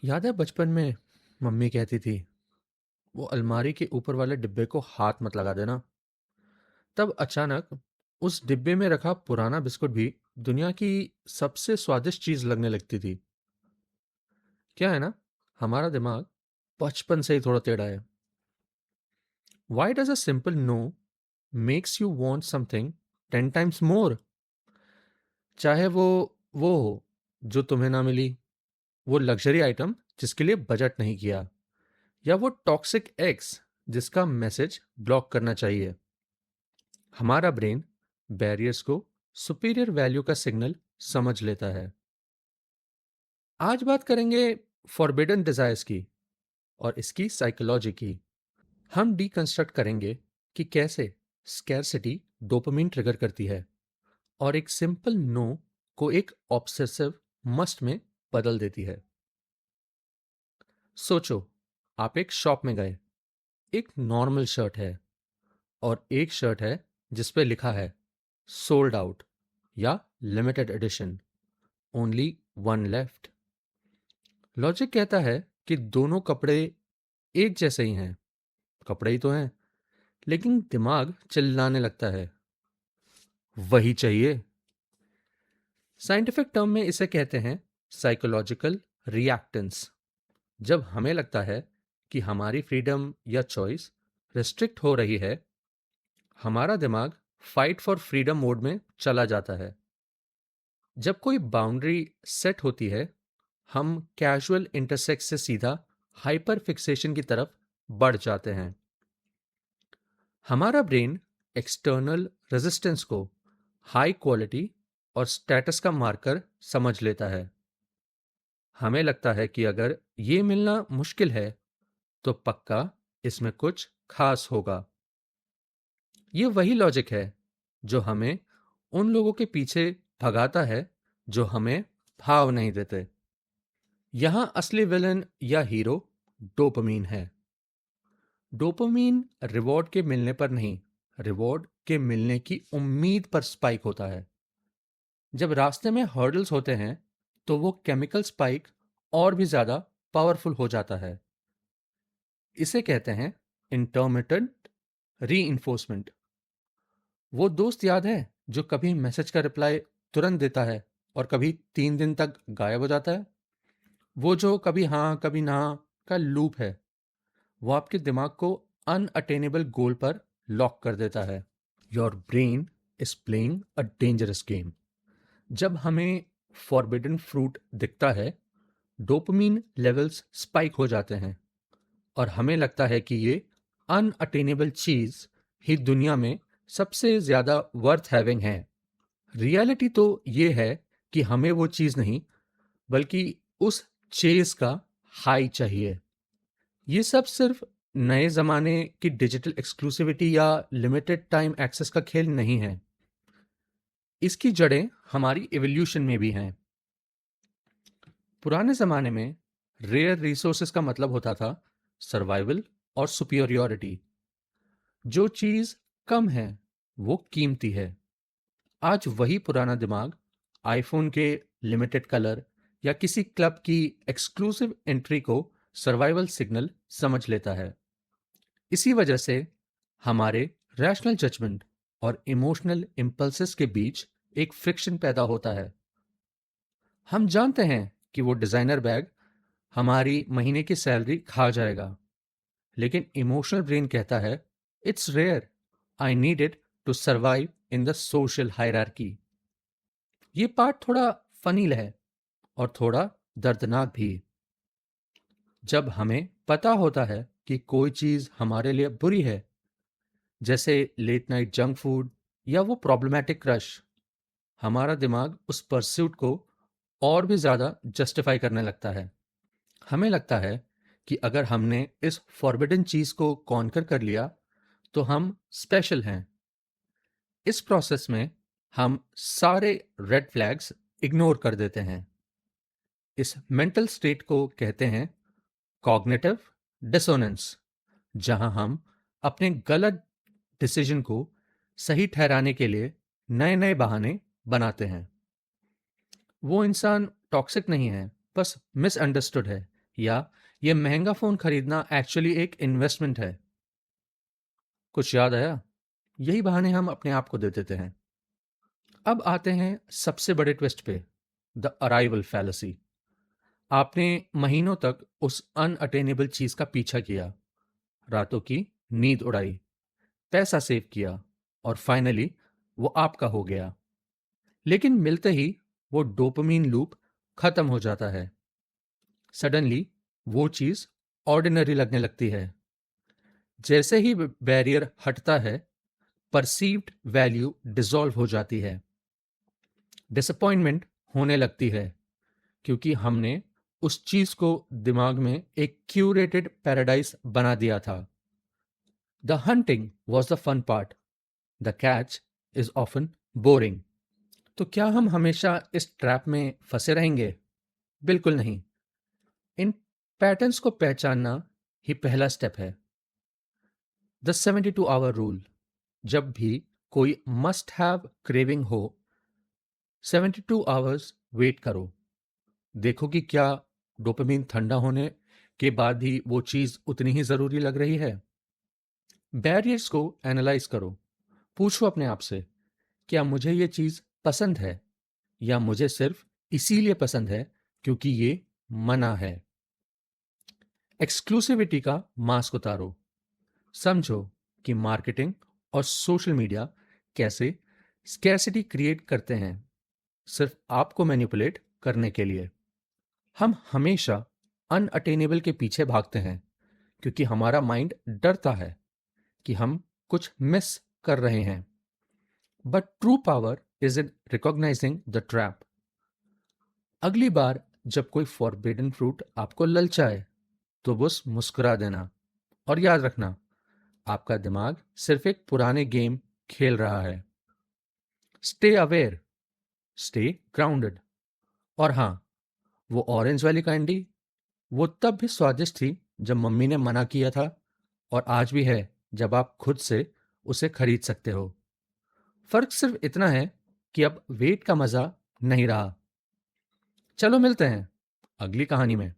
याद है बचपन में मम्मी कहती थी वो अलमारी के ऊपर वाले डिब्बे को हाथ मत लगा देना। तब अचानक उस डिब्बे में रखा पुराना बिस्कुट भी दुनिया की सबसे स्वादिष्ट चीज लगने लगती थी। क्या है ना, हमारा दिमाग बचपन से ही थोड़ा टेढ़ा है। Why does a simple know makes you want something 10 times more? चाहे वो हो जो तुम्हें ना मिली, वो लग्जरी आइटम जिसके लिए बजट नहीं किया, या वो टॉक्सिक एक्स जिसका मैसेज ब्लॉक करना चाहिए। हमारा ब्रेन बैरियर्स को सुपीरियर वैल्यू का सिग्नल समझ लेता है। आज बात करेंगे फॉरबिडन डिजायर्स की और इसकी साइकोलॉजी की। हम डीकंस्ट्रक्ट करेंगे कि कैसे स्कैरसिटी डोपामिन ट्रिगर करती है और एक सिंपल नो को एक ऑब्सेसिव मस्ट में बदल देती है। सोचो, आप एक शॉप में गए। एक नॉर्मल शर्ट है और एक शर्ट है जिस पे लिखा है सोल्ड आउट या limited edition, only one left. Logic कहता है कि दोनों कपड़े एक जैसे ही हैं, कपड़े ही तो हैं, लेकिन दिमाग चिल्लाने लगता है वही चाहिए। साइंटिफिक टर्म में इसे कहते हैं साइकोलॉजिकल रिएक्टेंस। जब हमें लगता है कि हमारी फ्रीडम या चॉइस रिस्ट्रिक्ट हो रही है, हमारा दिमाग फाइट फॉर फ्रीडम मोड में चला जाता है। जब कोई बाउंड्री सेट होती है, हम कैजुअल इंटरसेक्स से सीधा हाइपर फिक्सेशन की तरफ बढ़ जाते हैं। हमारा ब्रेन एक्सटर्नल रेजिस्टेंस को हाई क्वालिटी और स्टेटस का मार्कर समझ लेता है। हमें लगता है कि अगर ये मिलना मुश्किल है तो पक्का इसमें कुछ खास होगा। ये वही लॉजिक है जो हमें उन लोगों के पीछे भगाता है जो हमें भाव नहीं देते। यहां असली विलन या हीरो डोपामीन है। डोपामीन रिवॉर्ड के मिलने पर नहीं, रिवॉर्ड के मिलने की उम्मीद पर स्पाइक होता है। जब रास्ते में हर्डल्स होते हैं तो वो केमिकल स्पाइक और भी ज्यादा पावरफुल हो जाता है। इसे कहते हैं इंटरमिटेंट रीइंफोर्समेंट। वो दोस्त याद है जो कभी मैसेज का रिप्लाई तुरंत देता है और कभी 3 दिन तक गायब हो जाता है? वो जो कभी हाँ कभी ना का लूप है, वो आपके दिमाग को अनअटेनेबल गोल पर लॉक कर देता है। Your brain is playing a dangerous game. जब हमें फॉरबिडन फ्रूट दिखता है, डोपामीन लेवल्स स्पाइक हो जाते हैं और हमें लगता है कि ये अनअटेनेबल चीज ही दुनिया में सबसे ज्यादा वर्थ हैविंग है। रियलिटी तो ये है कि हमें वो चीज नहीं, बल्कि उस चेज का हाई चाहिए। ये सब सिर्फ नए जमाने की डिजिटल एक्सक्लूसिविटी या लिमिटेड टाइम एक्सेस का खेल नहीं है। इसकी जड़ें हमारी एवोल्यूशन में भी हैं। पुराने जमाने में रेयर रिसोर्सेज का मतलब होता था सर्वाइवल और सुपियोरियोरिटी। जो चीज कम है वो कीमती है। आज वही पुराना दिमाग आईफोन के लिमिटेड कलर या किसी क्लब की एक्सक्लूसिव एंट्री को सर्वाइवल सिग्नल समझ लेता है। इसी वजह से हमारे रैशनल जजमेंट और इमोशनल इंपल्सेस के बीच एक फ्रिक्शन पैदा होता है। हम जानते हैं कि वो डिजाइनर बैग हमारी महीने की सैलरी खा जाएगा, लेकिन इमोशनल ब्रेन कहता है it's rare, I need it to survive in the social hierarchy. ये पार्ट थोड़ा फनी है और थोड़ा दर्दनाक भी। जब हमें पता होता है कि कोई चीज हमारे लिए बुरी है, जैसे लेट नाइट जंक फूड या वो प्रॉब्लमैटिक क्रश, हमारा दिमाग उस परस्यूट को और भी ज्यादा जस्टिफाई करने लगता है। हमें लगता है कि अगर हमने इस फॉरबिडन चीज को कॉन्कर कर लिया तो हम स्पेशल हैं। इस प्रोसेस में हम सारे रेड फ्लैग्स इग्नोर कर देते हैं। इस मेंटल स्टेट को कहते हैं कॉग्निटिव डिसोनेंस, जहां हम अपने गलत डिसीजन को सही ठहराने के लिए नए नए बहाने बनाते हैं। वो इंसान टॉक्सिक नहीं है, बस मिसअंडरस्टूड है या ये महंगा फोन खरीदना एक्चुअली एक इन्वेस्टमेंट है। कुछ याद आया? यही बहाने हम अपने आप को दे देते हैं। अब आते हैं सबसे बड़े ट्विस्ट पे, द अराइवल फैलेसी। आपने महीनों तक उस अनअटेनेबल चीज का पीछा किया, रातों की नींद उड़ाई, पैसा सेव किया और फाइनली वो आपका हो गया। लेकिन मिलते ही वो डोपामीन लूप खत्म हो जाता है। सडनली वो चीज ऑर्डिनरी लगने लगती है। जैसे ही बैरियर हटता है, परसीव्ड वैल्यू डिसॉल्व हो जाती है। डिसअपॉइंटमेंट होने लगती है क्योंकि हमने उस चीज को दिमाग में एक क्यूरेटेड पैराडाइज बना दिया था। The hunting was the fun part, the catch is often boring. तो क्या हम हमेशा इस ट्रैप में फंसे रहेंगे? बिल्कुल नहीं। इन पैटर्न्स को पहचानना ही पहला स्टेप है। The 72 hour rule. जब भी कोई मस्ट हैव क्रेविंग हो, 72 आवर्स वेट करो। देखो कि क्या डोपामीन ठंडा होने के बाद ही वो चीज उतनी ही जरूरी लग रही है। बैरियर्स को एनालाइज करो। पूछो अपने आप से, क्या मुझे ये चीज पसंद है या मुझे सिर्फ इसीलिए पसंद है क्योंकि ये मना है। एक्सक्लूसिविटी का मास्क उतारो। समझो कि मार्केटिंग और सोशल मीडिया कैसे स्कैर्सिटी क्रिएट करते हैं, सिर्फ आपको मैनिपुलेट करने के लिए। हम हमेशा अनअटेनेबल के पीछे भागते हैं क्योंकि हमारा माइंड डरता है कि हम कुछ मिस कर रहे हैं। But true power is in recognising the trap. अगली बार जब कोई फॉरबिडन फ्रूट आपको ललचाए तो बस मुस्कुरा देना और याद रखना, आपका दिमाग सिर्फ एक पुराने गेम खेल रहा है। Stay aware, stay grounded. और हाँ, वो ऑरेंज वाली कैंडी, वो तब भी स्वादिष्ट थी जब मम्मी ने मना किया था, और आज भी है जब आप खुद से उसे खरीद सकते हो। फर्क सिर्फ इतना है कि अब वेट का मजा नहीं रहा। चलो मिलते हैं अगली कहानी में।